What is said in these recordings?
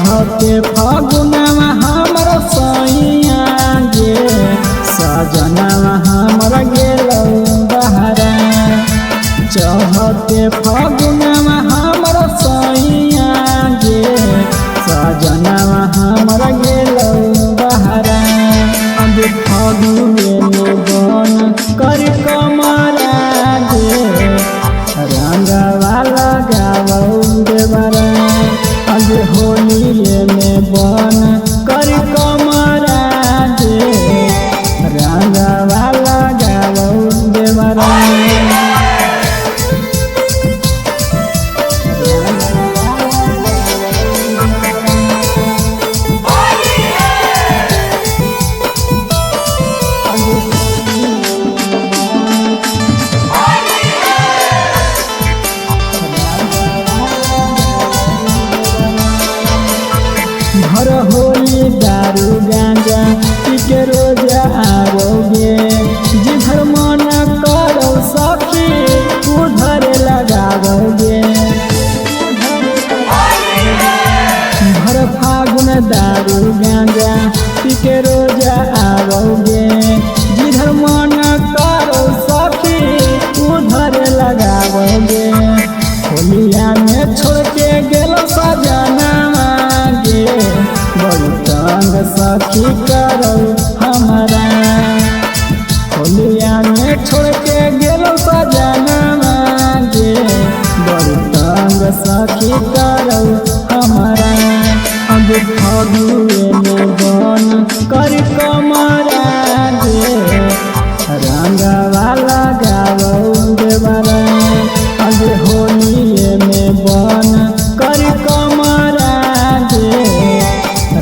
चढ़ते फागुनवा हमर सैया गे सजनवा हमर गेलौ बहरा। चढ़ते फागुनवा हमर सैया गे सजनवा हमर गेलौ बहरा। अब फागुने में बन कर कमरा गे रंगवा लगावौ देवरा। अब होलिये में बन कर कमरा गे रंगवा लगावौ देवरा। घर होली दारू गांजा पीके रोजा आओगे। जिधर मन करो सखी उधर लगाओगे। भर फागुन दारू गांजा पीके रोजा आओगे। जिधर मन करो सखी उधर लगाओगे। होलिया में छोड़ के गेलो सजनवा गे बड़ी तंग सखी करो हमारा। होलिया में छोड़ के गेलो सजनवा गे बड़ी तंग सखी करो हमारा। अब फागुए में बन कर कमरा गे रंगवा लगावौ देवरा। अब होलिये में बन कर कमरा गे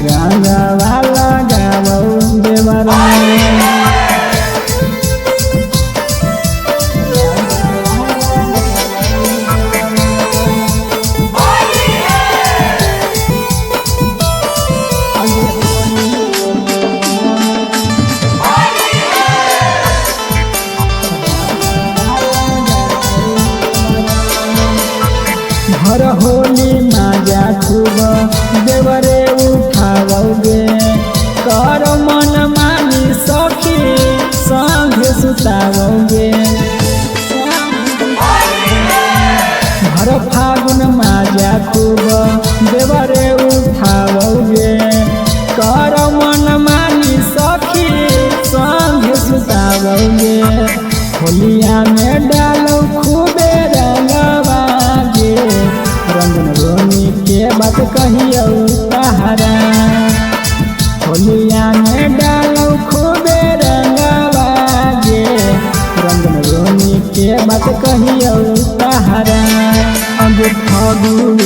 रंगवा लगावौ देवरा। भर होली माजा खूब देवरे उठाओगे। कर मन मानी सखी संग सुताओगे। भर फागुन माजा खूब देवरे उठाओगे। कर मन मानी सखी संग सुताओगे। होलिया में डालो खूबे रंगवा गे रंजन रोनी के बात कहियो तहरा। होलिया में डालो खूबे रंगवा गे रंजन रोनी के बात कहियो तहरा। अब फागुन